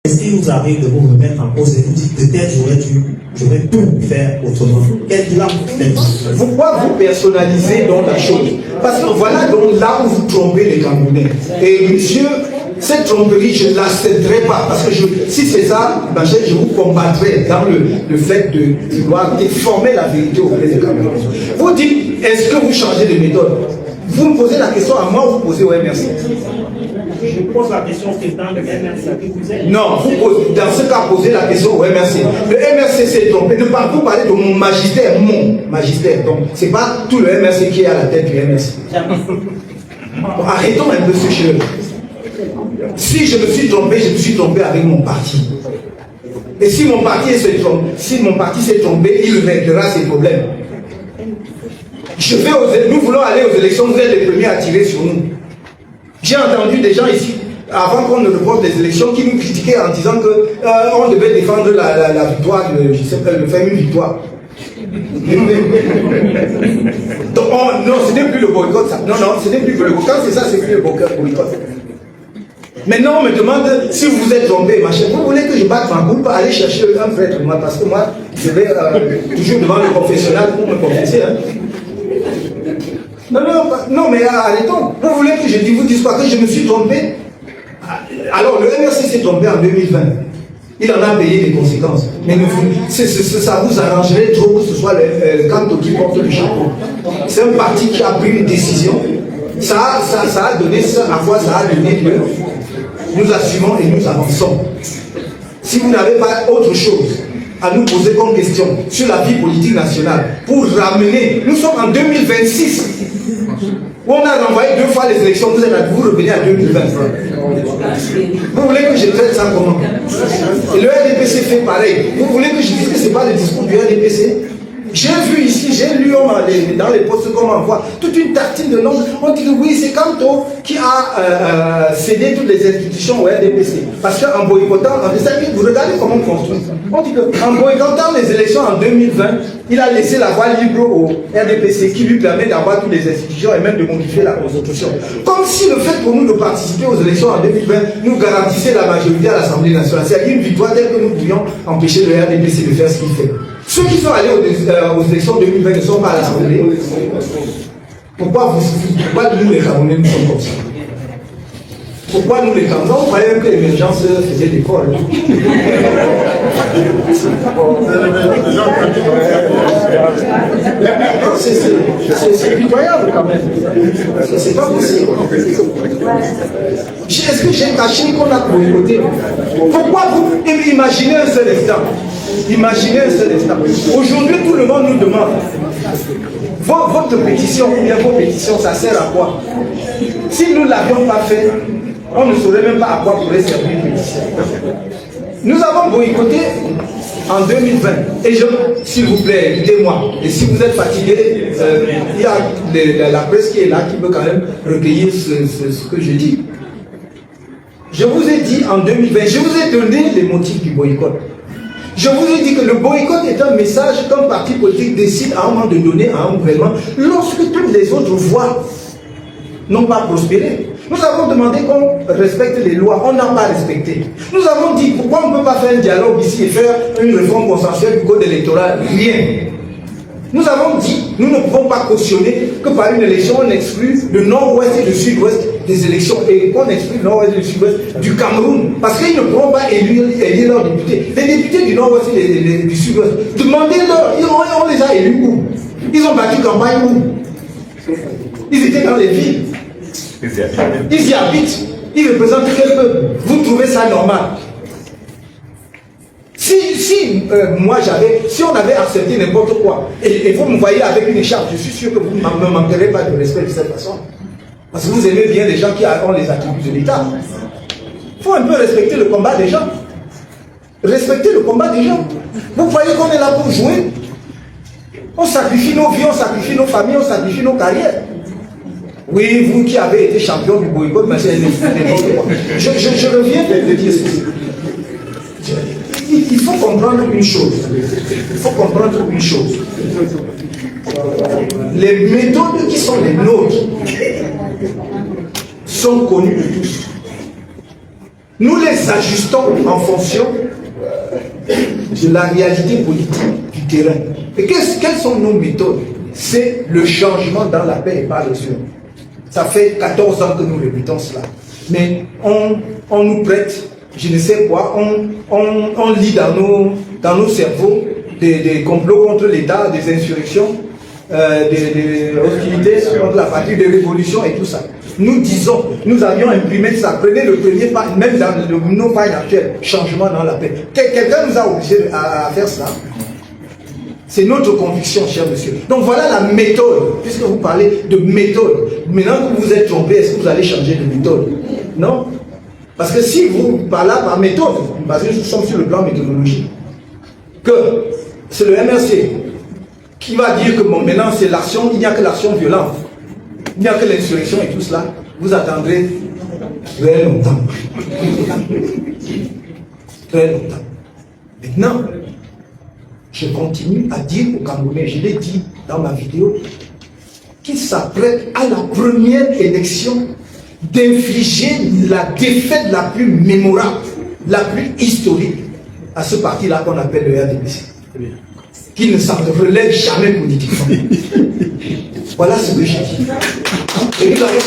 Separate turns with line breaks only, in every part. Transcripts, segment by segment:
Est-ce qu'il vous arrive de vous remettre en cause et vous dites peut-être j'aurais pu faire autrement? Quel bilan vous faites?
Pourquoi vous personnalisez donc la chose? Parce que voilà donc là où vous trompez les Camerounais. Et monsieur, cette tromperie, je ne l'accepterai pas. Parce que si c'est ça, je vous combattrai dans le fait de vouloir déformer la vérité auprès des Camerounais. Vous dites, est-ce que vous changez de méthode? Vous me posez la question à moi ou vous posez au MRC?
Je pose la question au président de MRC que vous êtes.
Non, vous posez, dans ce cas, posez la question au MRC. Le MRC s'est trompé. Ne pas vous parler de mon magistère, Donc, ce n'est pas tout le MRC qui est à la tête du MRC. Bon, arrêtons un peu ce jeu. Si je me suis trompé, je me suis trompé avec mon parti. Et si mon parti s'est trompé, il réglera ses problèmes. Nous voulons aller aux élections, vous êtes les premiers à tirer sur nous. J'ai entendu des gens ici, avant qu'on ne reporte les élections, qui nous critiquaient en disant qu'on devait défendre la victoire, le faire une victoire. Donc, non, ce n'est plus le boycott, ça. Non, ce n'est plus le boycott. Quand c'est ça, c'est plus le boycott. Maintenant, on me demande si vous vous êtes trompé, machin. Vous voulez que je batte ma boule pour aller chercher un prêtre, moi, parce que moi, je vais toujours devant le confessionnal pour me confesser. Hein. Non, mais arrêtons. Vous voulez que je vous dise quoi? Que je me suis trompé? Alors, le MRC s'est trompé en 2020. Il en a payé les conséquences. Mais ça vous arrangerait trop que ce soit le Kanto qui porte le chapeau. C'est un parti qui a pris une décision. Ça a donné à quoi ça a donné lieu. Nous assumons et nous avançons. Si vous n'avez pas autre chose à nous poser comme question sur la vie politique nationale, pour ramener, nous sommes en 2026, où on a renvoyé 2 fois les élections, vous revenez à 2020. Vous voulez que je traite ça comment? Et le RDPC fait pareil. Vous voulez que je dise que ce n'est pas le discours du RDPC? J'ai vu ici, j'ai lu dans les postes qu'on m'envoie, toute une tartine de noms. On dit que oui, c'est Kanto qui a cédé toutes les institutions au RDPC. Parce qu'en boycottant, vous regardez comment on construit. On dit qu'en boycottant les élections en 2020, il a laissé la voie libre au RDPC qui lui permet d'avoir toutes les institutions et même de modifier la Constitution. Comme si le fait pour nous de participer aux élections en 2020 nous garantissait la majorité à l'Assemblée nationale. C'est-à-dire une victoire telle que nous pouvions empêcher le RDPC de faire ce qu'il fait. Ceux qui sont allés aux élections 2020 ne sont pas à l'Assemblée. Pourquoi nous les Camerounais nous sommes comme ça? Pourquoi nous les Camerounais? On croyait que l'émergence faisait des folles. C'est pitoyable quand même. C'est pas possible. Est-ce que j'ai caché qu'on a boycotté? Pourquoi vous imaginez un seul instant? Imaginez un seul instant. Aujourd'hui, tout le monde nous demande votre pétition ou bien vos pétitions, ça sert à quoi? Si nous ne l'avions pas fait, on ne saurait même pas à quoi pourrait servir une pétition. Nous avons boycotté en 2020. Et s'il vous plaît, écoutez-moi. Et si vous êtes fatigué, il y a la presse qui est là, qui peut quand même recueillir ce que je dis. Je vous ai dit en 2020, je vous ai donné les motifs du boycott. Je vous ai dit que le boycott est un message qu'un parti politique décide à un moment de donner à un gouvernement lorsque toutes les autres voies n'ont pas prospéré. Nous avons demandé qu'on respecte les lois, on n'a pas respecté. Nous avons dit pourquoi on ne peut pas faire un dialogue ici et faire une réforme consensuelle du code électoral. Rien. Nous avons dit, nous ne pouvons pas cautionner que par une élection on exclut le nord-ouest et le sud-ouest des élections et qu'on exclut le nord-ouest et le sud-ouest du Cameroun parce qu'ils ne pourront pas élire leurs députés. Les députés du nord-ouest et du sud-ouest, demandez-leur, on les a élus où? Ils ont battu campagne où? Ils étaient dans les villes. Ils y habitent. Ils représentent quel peuple? Vous trouvez ça normal? Si on avait accepté n'importe quoi, et vous me voyez avec une écharpe, je suis sûr que vous ne me manquerez pas de respect de cette façon. Parce que vous aimez bien les gens qui ont les attributs de l'État. Il faut un peu respecter le combat des gens. Respecter le combat des gens. Vous croyez qu'on est là pour jouer? On sacrifie nos vies, on sacrifie nos familles, on sacrifie nos carrières. Oui, vous qui avez été champion du boycott, mais c'est n'importe quoi. Je reviens de dire ceci. Il faut comprendre une chose. Il faut comprendre une chose. Les méthodes qui sont les nôtres sont connues de tous. nous les ajustons en fonction de la réalité politique du terrain. Et quelles sont nos méthodes? C'est le changement dans la paix et pas le sûr. Ça fait 14 ans que nous répétons cela. Mais on nous prête, je ne sais quoi, on lit dans nos cerveaux des complots contre l'État, des insurrections, des hostilités contre la patrie, des révolutions et tout ça. Nous disons, nous avions imprimé ça. Prenez le premier pas, même dans nos pages actuelles, changement dans la paix. Quelqu'un nous a obligés à faire cela. C'est notre conviction, cher monsieur. Donc voilà la méthode, puisque vous parlez de méthode. Maintenant que vous êtes trompé, est-ce que vous allez changer de méthode? Non. Parce que si vous parlez par méthode, parce que nous sommes sur le plan méthodologique, que c'est le MRC qui va dire que bon, maintenant c'est l'action, il n'y a que l'action violente, il n'y a que l'insurrection et tout cela, vous attendrez très longtemps. Très longtemps. Maintenant, je continue à dire aux Camerounais, je l'ai dit dans ma vidéo, qu'ils s'apprêtent à la première élection d'infliger la défaite la plus mémorable, la plus historique à ce parti-là qu'on appelle le RDPC, qui ne s'en relève jamais politiquement. Voilà ce que j'ai dit. Et nous allons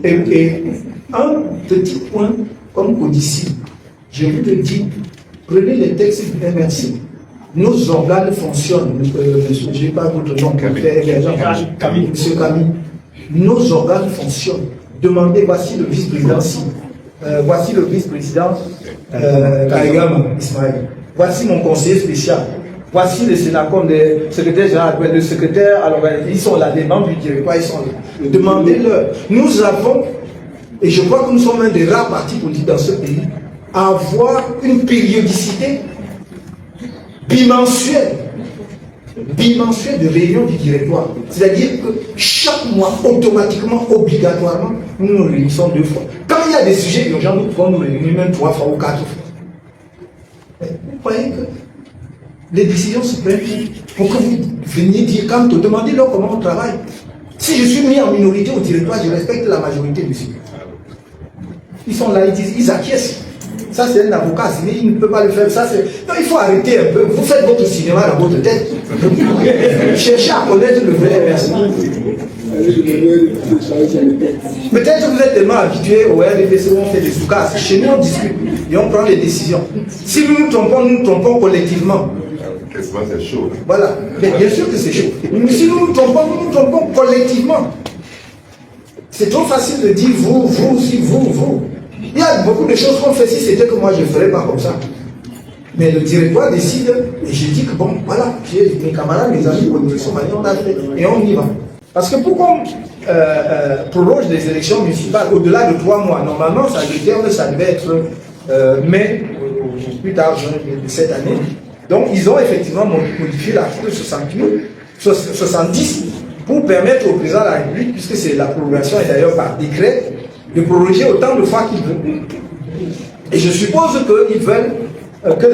et un petit point comme codicile, je vous le dis, prenez les textes du MRC. Nos organes fonctionnent, monsieur, je n'ai pas votre nom, monsieur Camille. Nos organes fonctionnent. Demandez, voici le vice-président, voici le vice-président Kaigama Ismaël. Voici mon conseiller spécial. Voici les Sénacom, les secrétaires généraux, le secrétaire, alors ils sont là, les membres du directoire, ils sont là. Demandez-leur. Nous avons, et je crois que nous sommes un des rares partis politiques dans ce pays, à avoir une périodicité bimensuelle de réunion du directoire. C'est-à-dire que chaque mois, automatiquement, obligatoirement, nous nous réunissons 2 fois. Quand il y a des sujets urgents, nous pouvons nous réunir même 3 fois ou 4 fois. Vous voyez que les décisions se prennent pour que vous veniez dire, quand vous demandez-leur comment on travaille. Si je suis mis en minorité au directoire, je respecte la majorité, monsieur. Ils sont là, ils disent, ils acquiescent. Ça, c'est un avocat, il ne peut pas le faire. Ça, non, il faut arrêter un peu. Vous faites votre cinéma dans votre tête. Cherchez à connaître le vrai MRC. Peut-être que vous êtes tellement habitué au RDPC où on fait des soukas. Chez nous, on discute et on prend les décisions. Si nous nous trompons collectivement.
C'est chaud.
Voilà. Mais bien sûr que c'est chaud. Mais si nous nous trompons collectivement. C'est trop facile de dire vous, si vous. Il y a beaucoup de choses qu'on fait. Si c'était que moi, je ne ferais pas comme ça. Mais le directoire décide, et je dis que bon, voilà, j'ai mes camarades, mes amis, on a fait, et on y va. Parce que pour qu'on prolonge les élections municipales au-delà de 3 mois, normalement, le terme, ça devait être mai, plus tard, juin de cette année. Donc, ils ont effectivement modifié l'article 70 pour permettre au président de la République, puisque c'est la prolongation est d'ailleurs par décret, de prolonger autant de fois qu'ils veulent. Et je suppose qu'ils veulent que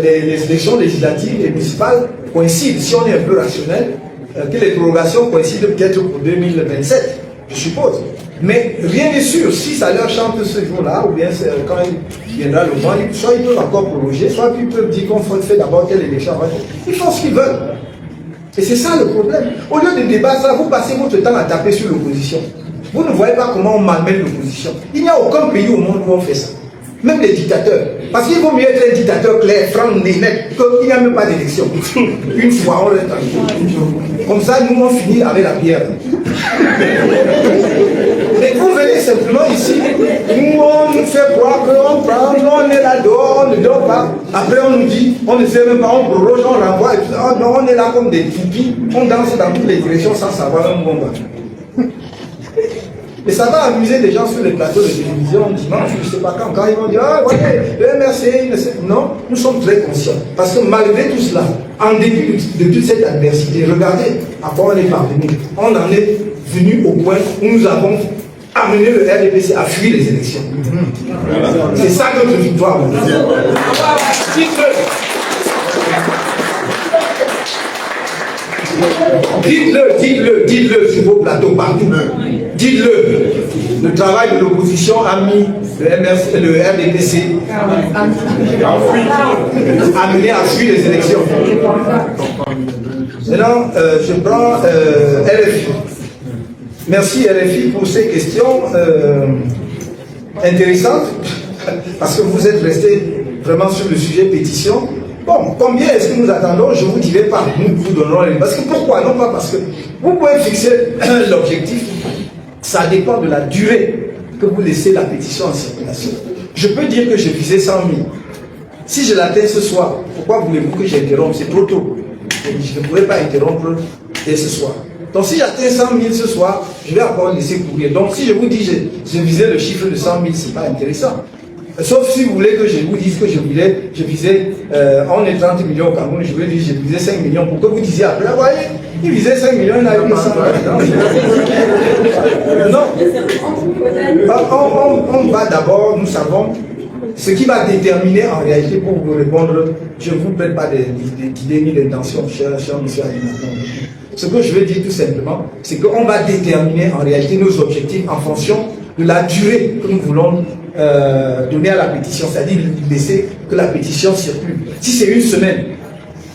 les élections législatives et municipales coïncident, si on est un peu rationnel, que les prolongations coïncident peut-être pour 2027, je suppose. Mais rien n'est sûr, si ça leur chante ce jour-là, ou bien quand il viendra le moment, soit ils peuvent encore prolonger, soit ils peuvent dire qu'on fait d'abord telle élection. Ils font ce qu'ils veulent. Et c'est ça le problème. Au lieu de débattre ça, vous passez votre temps à taper sur l'opposition. Vous ne voyez pas comment on malmène l'opposition. Il n'y a aucun pays au monde où on fait ça. Même les dictateurs. Parce qu'il vaut mieux être un dictateur clair, franc, net, qu'il n'y a même pas d'élection. Une fois, on reste tranquille. Comme ça, nous, on finit avec la bière. Et vous venez simplement ici, nous, on nous fait croire qu'on prend, on est là dehors, on ne dort pas. Après, on nous dit, on ne sait même pas, on proroge, on renvoie. Oh, non, on est là comme des toupies, on danse dans toutes les directions sans savoir un bon bas. Et ça va amuser les gens sur les plateaux de télévision dimanche, je ne sais pas quand ils vont dire, ah, voyez, le MRC, non, nous sommes très conscients. Parce que malgré tout cela, en dépit de toute cette adversité, regardez à quoi on est parvenu. On en est venu au point où nous avons amené le RDPC à fuir les élections. C'est ça notre victoire. Dites-le sur vos plateaux partout. Dites-le. Le travail de l'opposition a mis le RDPC a mené à fuir les élections. Maintenant, je prends RFI. Merci RFI pour ces questions intéressantes, parce que vous êtes resté vraiment sur le sujet pétition. Bon, combien est-ce que nous attendons? Je ne vous dirai pas. Nous vous donnerons les... Parce que pourquoi? Non pas parce que vous pouvez fixer l'objectif. Ça dépend de la durée que vous laissez la pétition en circulation. Je peux dire que je visais 100 000. Si je l'atteins ce soir, pourquoi voulez-vous que j'interrompe? C'est trop tôt. Je ne pourrais pas interrompre dès ce soir. Donc si j'atteins 100 000 ce soir, je vais encore laisser courir. Donc si je vous dis je visais le chiffre de 100 000, ce n'est pas intéressant. Sauf si vous voulez que je vous dise que je visais, on est 30 millions au Cameroun, je vais dire je visais 5 millions pour que vous disiez après, vous voyez, il visait 5 millions, il n'a eu que 100 000. Non. On va d'abord, nous savons, ce qui va déterminer en réalité, pour vous répondre, je ne vous prête pas d'idées ni d'intention, cher monsieur Adinaton. Ce que je veux dire tout simplement, c'est qu'on va déterminer en réalité nos objectifs en fonction de la durée que nous voulons donner à la pétition, c'est-à-dire laisser que la pétition circule. Si c'est une semaine,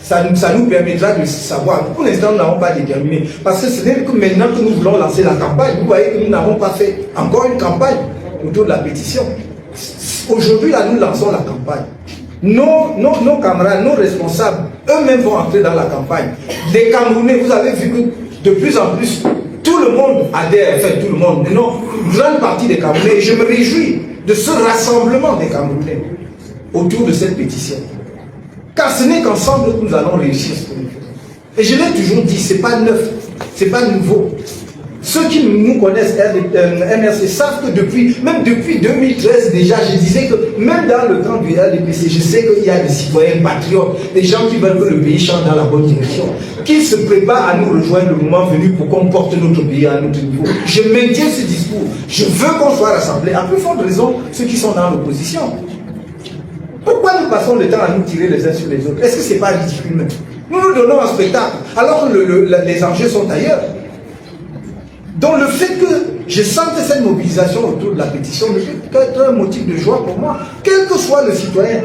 ça nous permettra de savoir. Pour l'instant, nous n'avons pas déterminé. Parce que ce n'est que maintenant que nous voulons lancer la campagne. Vous voyez que nous n'avons pas fait encore une campagne autour de la pétition. Aujourd'hui, là, nous lançons la campagne. Nos camarades, nos responsables, eux-mêmes vont entrer dans la campagne. Les Camerounais, vous avez vu que de plus en plus, tout le monde adhère, enfin tout le monde, mais non, une grande partie des Camerounais, et je me réjouis de ce rassemblement des Camerounais autour de cette pétition. Car ce n'est qu'ensemble que nous allons réussir ce que nous faisons. Et je l'ai toujours dit, ce n'est pas neuf, ce n'est pas nouveau. Ceux qui nous connaissent, MRC, savent que même depuis 2013 déjà, je disais que même dans le camp du RDPC, je sais qu'il y a des citoyens patriotes, des gens qui veulent que le pays change dans la bonne direction, qui se préparent à nous rejoindre le moment venu pour qu'on porte notre pays à notre niveau. Je maintiens ce discours. Je veux qu'on soit rassemblés. À plus forte raison, ceux qui sont dans l'opposition. Pourquoi nous passons le temps à nous tirer les uns sur les autres? Est-ce que ce n'est pas ridicule même? Nous nous donnons un spectacle, alors que les enjeux sont ailleurs. Donc le fait que je sente cette mobilisation autour de la pétition ne peut qu'être un motif de joie pour moi, quel que soit le citoyen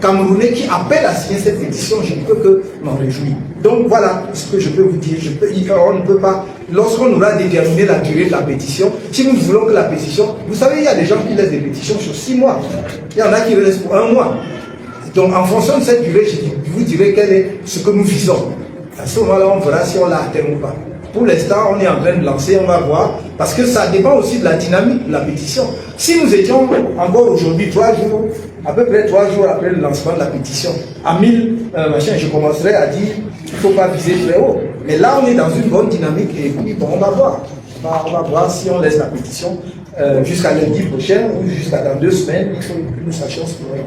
camerounais qui appelle à signer cette pétition, je ne peux que m'en réjouir. Donc voilà ce que je peux vous dire. On ne peut pas, lorsqu'on aura déterminé la durée de la pétition, si nous voulons que la pétition, vous savez, il y a des gens qui laissent des pétitions sur 6 mois, il y en a qui le laissent pour 1 mois. Donc en fonction de cette durée, je vous dirai quel est ce que nous visons. À ce moment-là, on verra si on l'a atteint ou pas. Pour l'instant, on est en train de lancer, on va voir, parce que ça dépend aussi de la dynamique de la pétition. Si nous étions encore aujourd'hui, 3 jours, à peu près 3 jours après le lancement de la pétition, à 1000 machins, je commencerai à dire qu'il ne faut pas viser très haut. Mais là, on est dans une bonne dynamique et puis, bon, on va voir. On va voir si on laisse la pétition jusqu'à lundi prochain ou jusqu'à dans 2 semaines, il faut que nous sachions ce qu'on va faire.